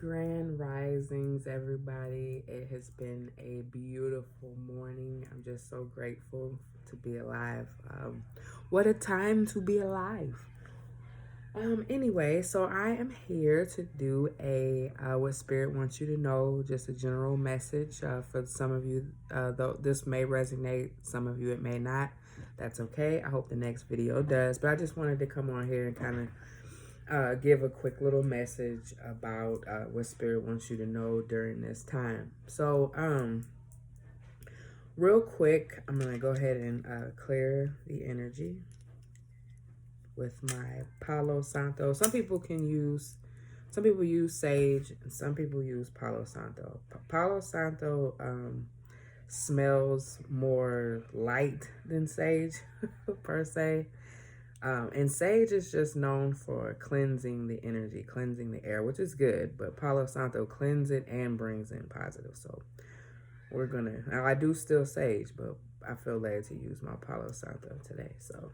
Grand risings, everybody. It has been a beautiful morning. I'm just so grateful to be alive. What a time to be alive. Anyway, so I am here to do a what Spirit wants you to know, just a general message. For some of you, though this may resonate, some of you it may not. That's okay. I hope the next video does. But I just wanted to come on here and kind of give a quick little message about what Spirit wants you to know during this time. So, real quick, I'm gonna go ahead and clear the energy with my Palo Santo. Some people use sage, and some people use Palo Santo. Palo Santo smells more light than sage per se. And sage is just known for cleansing the energy, cleansing the air, which is good. But Palo Santo cleanses it and brings in positive. So now I do still sage, but I feel led to use my Palo Santo today. So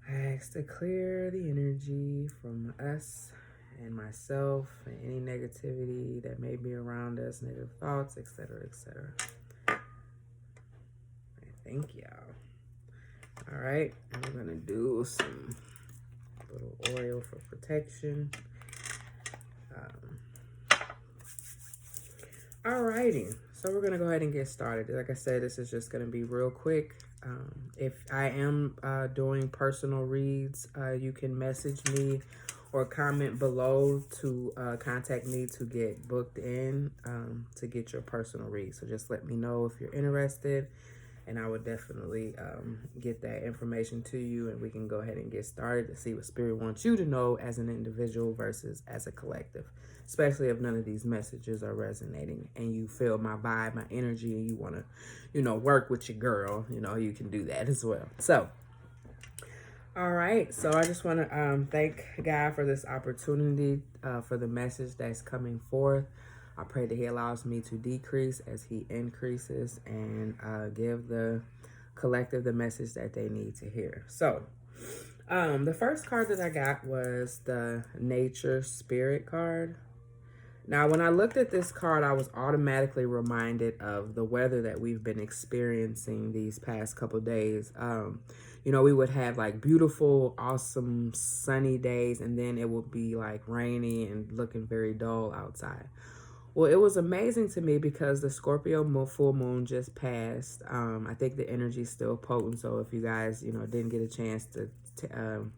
I ask to clear the energy from us and myself and any negativity that may be around us, negative thoughts, etc., etc. Thank y'all. All right, and we're gonna do some little oil for protection. All righty, so we're gonna go ahead and get started. Like I said, this is just gonna be real quick. If I am doing personal reads, you can message me or comment below to contact me to get booked in to get your personal read. So just let me know if you're interested, and I would definitely get that information to you, and we can go ahead and get started to see what Spirit wants you to know as an individual versus as a collective, especially if none of these messages are resonating and you feel my vibe, my energy, and you want to, work with your girl, you can do that as well. So, all right. So I just want to thank God for this opportunity, for the message that's coming forth. I pray that He allows me to decrease as He increases, and give the collective the message that they need to hear. So, the first card that I got was the Nature Spirit card. Now, when I looked at this card, I was automatically reminded of the weather that we've been experiencing these past couple days. We would have like beautiful, awesome, sunny days, and then it would be like rainy and looking very dull outside. Well, it was amazing to me because the Scorpio full moon just passed. I think the energy is still potent. So if you guys, didn't get a chance to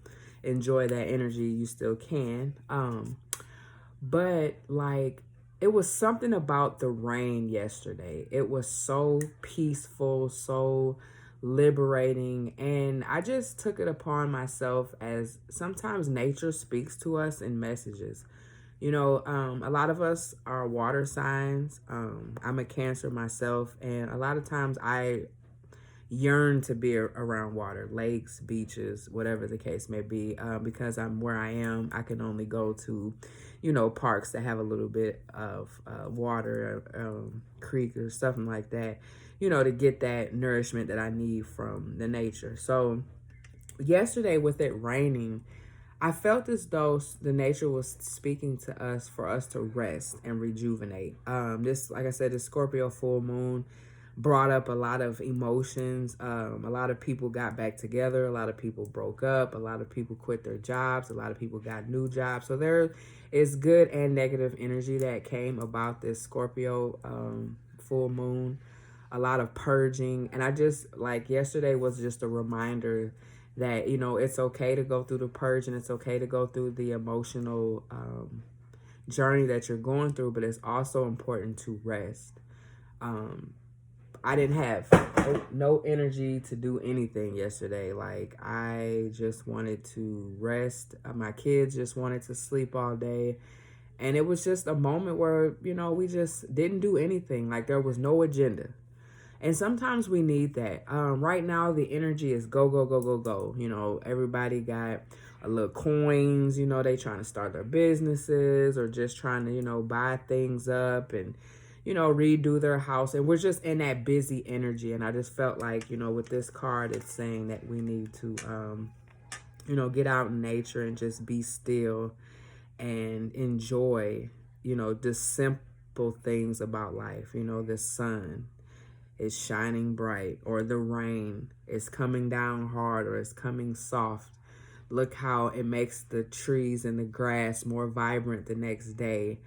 enjoy that energy, you still can. But like, it was something about the rain yesterday. It was so peaceful, so liberating. And I just took it upon myself as sometimes nature speaks to us in messages. A lot of us are water signs. I'm a Cancer myself, and a lot of times I yearn to be around water, lakes, beaches, whatever the case may be. Because I'm where I am, I can only go to, parks that have a little bit of water, creek or something like that, to get that nourishment that I need from the nature. So yesterday with it raining, I felt as though the nature was speaking to us for us to rest and rejuvenate. This, like I said, the Scorpio full moon brought up a lot of emotions. A lot of people got back together. A lot of people broke up. A lot of people quit their jobs. A lot of people got new jobs. So there is good and negative energy that came about this Scorpio full moon. A lot of purging. And I just, like, yesterday was just a reminder that, it's okay to go through the purge, and it's okay to go through the emotional journey that you're going through, but it's also important to rest. I didn't have no energy to do anything yesterday. Like, I just wanted to rest. My kids just wanted to sleep all day. And it was just a moment where, we just didn't do anything. Like, there was no agenda. And sometimes we need that. Right now, the energy is go, go, go, go, go. Everybody got a little coins. They trying to start their businesses or just trying to, buy things up and, redo their house. And we're just in that busy energy. And I just felt like, with this card, it's saying that we need to, get out in nature and just be still and enjoy you know, just simple things about life. You know, the sun is shining bright, or the rain is coming down hard, or it's coming soft. Look how it makes the trees and the grass more vibrant the next day.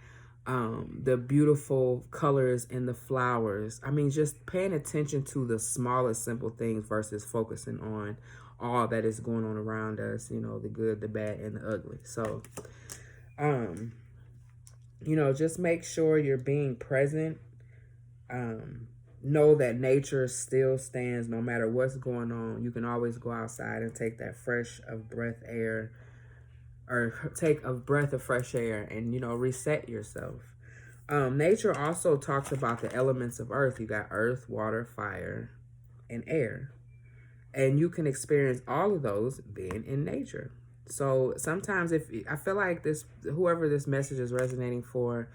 The beautiful colors in the flowers. I mean, just paying attention to the smallest simple things versus focusing on all that is going on around us, you know, the good, the bad, and the ugly. So, you know, just make sure you're being present. Know that nature still stands no matter what's going on. You can always go outside and take that fresh of breath air, or take a breath of fresh air, and, you know, reset yourself. Nature also talks about the elements of earth. You got earth, water, fire, and air. And you can experience all of those being in nature. So sometimes, if I feel like this, whoever this message is resonating for,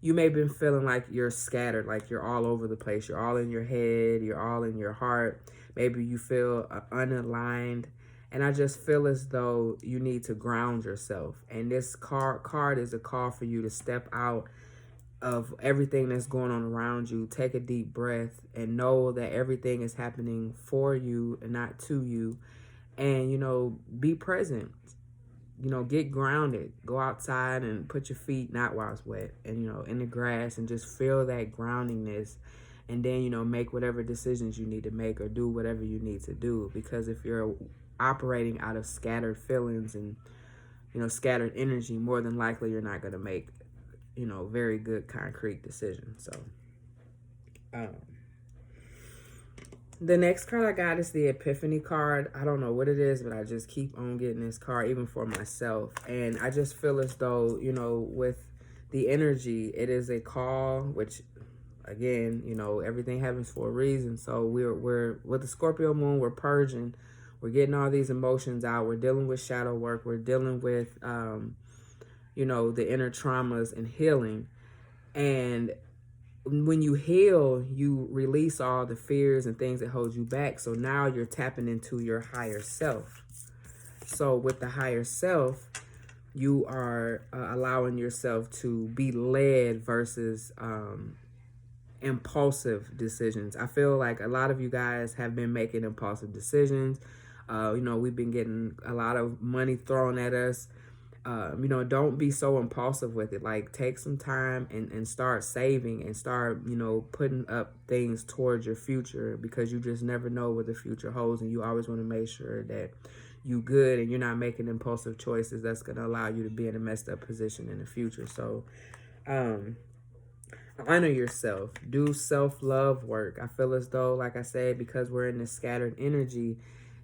you may have been feeling like you're scattered, like you're all over the place. You're all in your head. You're all in your heart. Maybe you feel unaligned. And I just feel as though you need to ground yourself. And this card is a call for you to step out of everything that's going on around you. Take a deep breath and know that everything is happening for you and not to you. And, you know, be present. You know, get grounded. Go outside and put your feet, not while it's wet, and, you know, in the grass, and just feel that groundingness. And then, you know, make whatever decisions you need to make, or do whatever you need to do. Because if you're operating out of scattered feelings and, you know, scattered energy, more than likely you're not going to make, you know, very good concrete decisions. So, the next card I got is the Epiphany Card. I don't know what it is, but I just keep on getting this card, even for myself. And I just feel as though, you know, with the energy, it is a call, which, again, you know, everything happens for a reason. So we're with the Scorpio moon, we're purging. We're getting all these emotions out. We're dealing with shadow work. We're dealing with, you know, the inner traumas and healing. And when you heal, you release all the fears and things that hold you back. So now you're tapping into your higher self. So with the higher self, you are allowing yourself to be led versus impulsive decisions. I feel like a lot of you guys have been making impulsive decisions. You know, we've been getting a lot of money thrown at us. You know, don't be so impulsive with it. Like, take some time and start saving, and start, you know, putting up things towards your future, because you just never know what the future holds. And you always want to make sure that you good and you're not making impulsive choices that's going to allow you to be in a messed up position in the future. So, honor yourself. Do self-love work. I feel as though, like I said, because we're in this scattered energy,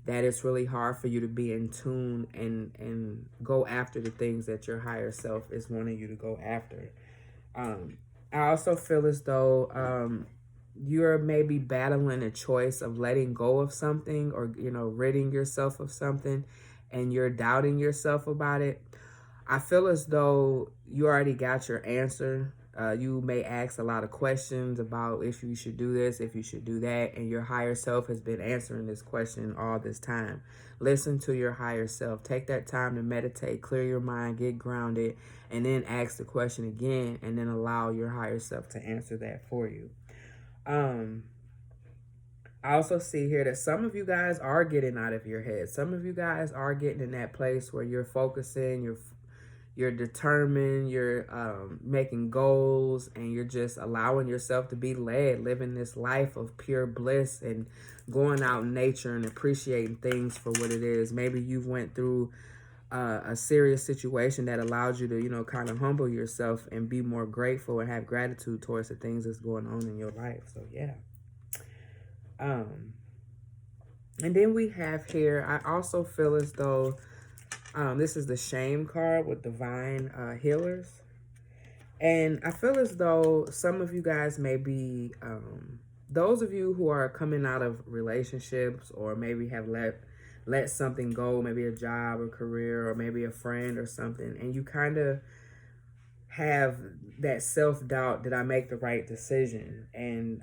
that it's really hard for you to be in tune and go after the things that your higher self is wanting you to go after. I also feel as though you're maybe battling a choice of letting go of something, or, you know, ridding yourself of something, and you're doubting yourself about it. I feel as though you already got your answer. You may ask a lot of questions about if you should do this, if you should do that, and your higher self has been answering this question all this time. Listen to your higher self. Take that time to meditate, clear your mind, get grounded, and then ask the question again, and then allow your higher self to answer that for you. I also see here that some of you guys are getting out of your head. Some of you guys are getting in that place where you're focusing, you're determined, you're making goals, and you're just allowing yourself to be led, living this life of pure bliss and going out in nature and appreciating things for what it is. Maybe you've went through a serious situation that allowed you to, you know, kind of humble yourself and be more grateful and have gratitude towards the things that's going on in your life. So, yeah. And then we have here, I also feel as though this is the shame card with divine healers. And I feel as though some of you guys may be, those of you who are coming out of relationships, or maybe have let something go, maybe a job or career, or maybe a friend or something, and you kind of have that self-doubt, did I make the right decision? And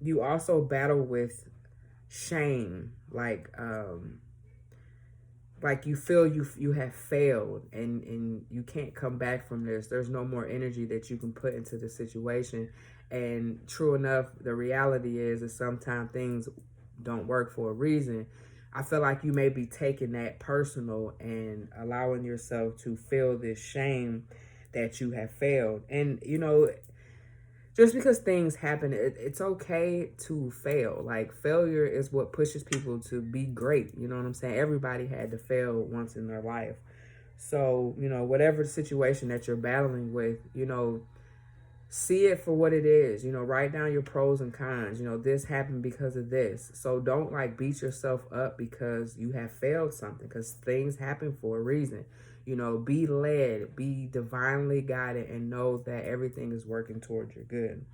you also battle with shame, like like you feel you have failed, and you can't come back from this. There's no more energy that you can put into the situation. And true enough, the reality is that sometimes things don't work for a reason. I feel like you may be taking that personal and allowing yourself to feel this shame that you have failed. And just because things happen, it's okay to fail. Like, failure is what pushes people to be great. You know what I'm saying? Everybody had to fail once in their life. So, whatever situation that you're battling with, see it for what it is. Write down your pros and cons. This happened because of this. So don't like beat yourself up because you have failed something, because things happen for a reason. Be led, be divinely guided, and know that everything is working towards your good.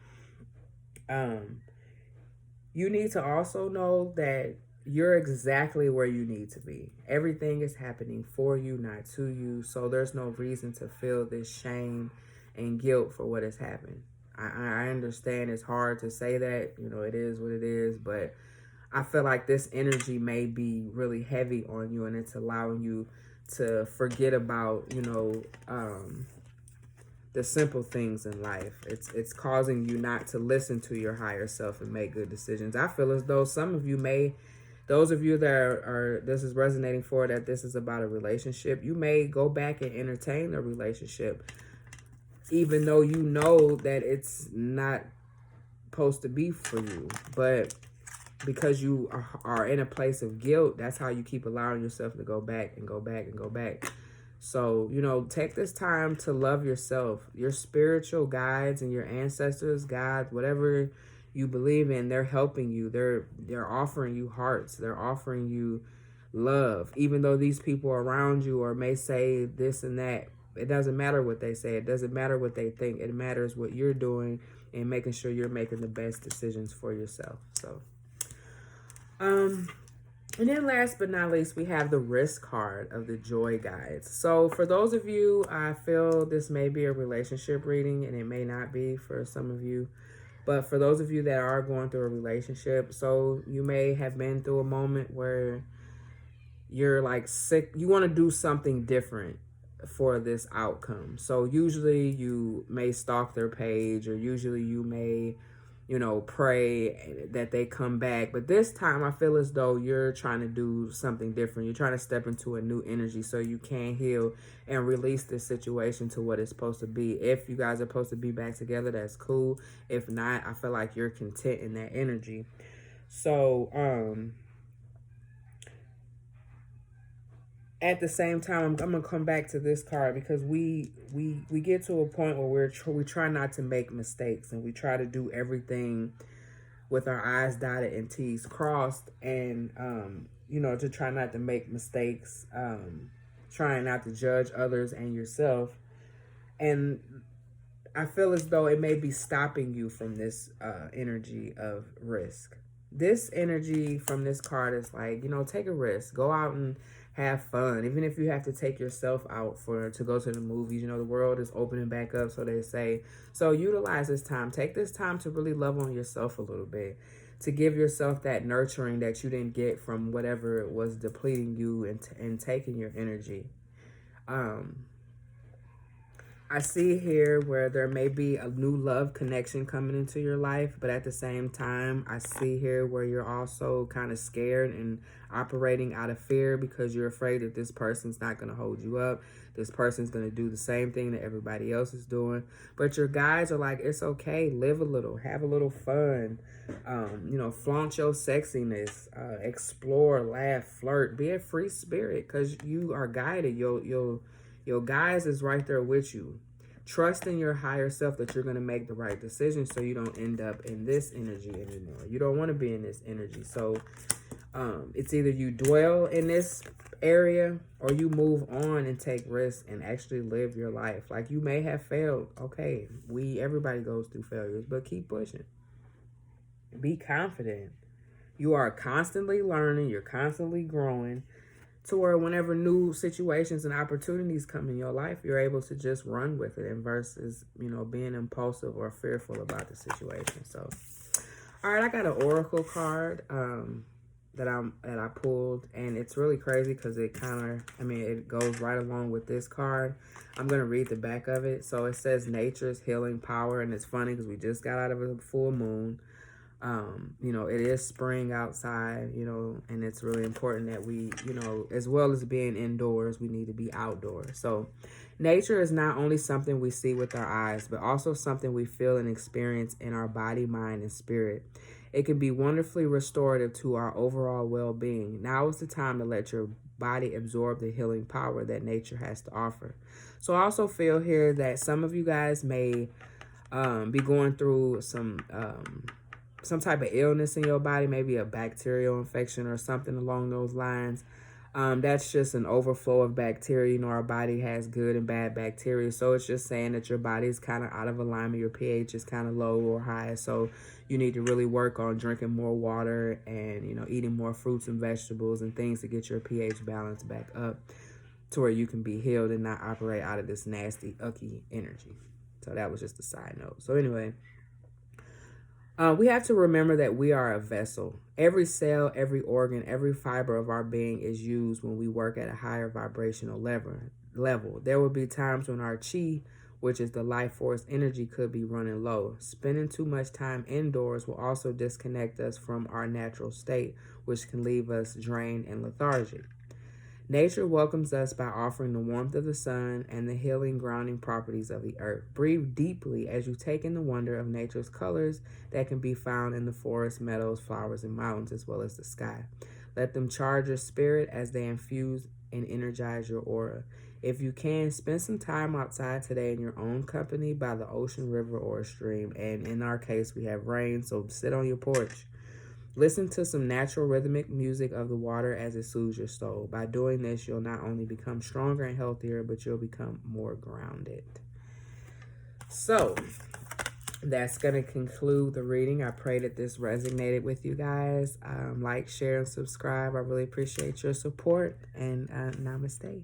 You need to also know that you're exactly where you need to be. Everything is happening for you, not to you. So there's no reason to feel this shame and guilt for what has happened. I understand it's hard to say that, it is what it is, but I feel like this energy may be really heavy on you, and it's allowing you to forget about, the simple things in life. It's causing you not to listen to your higher self and make good decisions. I feel as though some of you those of you that are this is resonating for, that this is about a relationship, you may go back and entertain a relationship, even though you know that it's not supposed to be for you. But because you are in a place of guilt, that's how you keep allowing yourself to go back and go back and go back. So, take this time to love yourself. Your spiritual guides and your ancestors, God, whatever you believe in, they're helping you. They're offering you hearts. They're offering you love. Even though these people around you or may say this and that, it doesn't matter what they say. It doesn't matter what they think. It matters what you're doing and making sure you're making the best decisions for yourself. So, and then last but not least, we have the risk card of the joy guides. So for those of you, I feel this may be a relationship reading, and it may not be for some of you. But for those of you that are going through a relationship, so you may have been through a moment where you're like sick, you want to do something different for this outcome. So usually you may stalk their page, or usually you may pray that they come back. But this time I feel as though you're trying to do something different. You're trying to step into a new energy so you can heal and release this situation to what it's supposed to be. If you guys are supposed to be back together, that's cool. If not, I feel like you're content in that energy. So, at the same time, I'm gonna come back to this card, because we get to a point where we try not to make mistakes, and we try to do everything with our I's dotted and T's crossed, and to try not to make mistakes, trying not to judge others and yourself. And I feel as though it may be stopping you from this energy of risk. This energy from this card is like, take a risk, go out and have fun. Even if you have to take yourself out to go to the movies, the world is opening back up, so they say. So utilize this time. Take this time to really love on yourself a little bit, to give yourself that nurturing that you didn't get from whatever it was depleting you and taking your energy. I see here where there may be a new love connection coming into your life, but at the same time, I see here where you're also kind of scared and operating out of fear, because you're afraid that this person's not going to hold you up. This person's going to do the same thing that everybody else is doing. But your guides are like, it's okay. Live a little. Have a little fun. Flaunt your sexiness. Explore, laugh, flirt. Be a free spirit, because you are guided. Your guides is right there with you. Trust in your higher self that you're going to make the right decision, so you don't end up in this energy anymore. You don't want to be in this energy. So it's either you dwell in this area or you move on and take risks and actually live your life. Like, you may have failed. Okay, everybody goes through failures, but keep pushing. Be confident. You are constantly learning. You're constantly growing, to where whenever new situations and opportunities come in your life, you're able to just run with it, and versus, being impulsive or fearful about the situation. So, all right, I got an oracle card. that I pulled, and it's really crazy because it kind of, I mean, it goes right along with this card. I'm going to read the back of it. So it says nature's healing power, and it's funny because we just got out of a full moon. You know, it is spring outside, you know, and it's really important that we, you know, as well as being indoors, we need to be outdoors. So nature is not only something we see with our eyes, but also something we feel and experience in our body, mind, and spirit. It can be wonderfully restorative to our overall well-being. Now is the time to let your body absorb the healing power that nature has to offer. So I also feel here that some of you guys may be going through some type of illness in your body, maybe a bacterial infection or something along those lines. That's just an overflow of bacteria. You know, our body has good and bad bacteria. So it's just saying that your body is kind of out of alignment. Your pH is kind of low or high. So you need to really work on drinking more water and, you know, eating more fruits and vegetables and things to get your pH balance back up to where you can be healed and not operate out of this nasty, ucky energy. So that was just a side note. So anyway, we have to remember that we are a vessel. Every cell, every organ, every fiber of our being is used when we work at a higher vibrational level. There will be times when our chi, which is the life force energy, could be running low. Spending too much time indoors will also disconnect us from our natural state, which can leave us drained and lethargic. Nature welcomes us by offering the warmth of the sun and the healing, grounding properties of the earth. Breathe deeply as you take in the wonder of nature's colors that can be found in the forests, meadows, flowers, and mountains, as well as the sky. Let them charge your spirit as they infuse and energize your aura. If you can, spend some time outside today in your own company by the ocean, river, or a stream. And in our case, we have rain, so sit on your porch. Listen to some natural rhythmic music of the water as it soothes your soul. By doing this, you'll not only become stronger and healthier, but you'll become more grounded. So that's going to conclude the reading. I pray that this resonated with you guys. Like, share, and subscribe. I really appreciate your support. And namaste.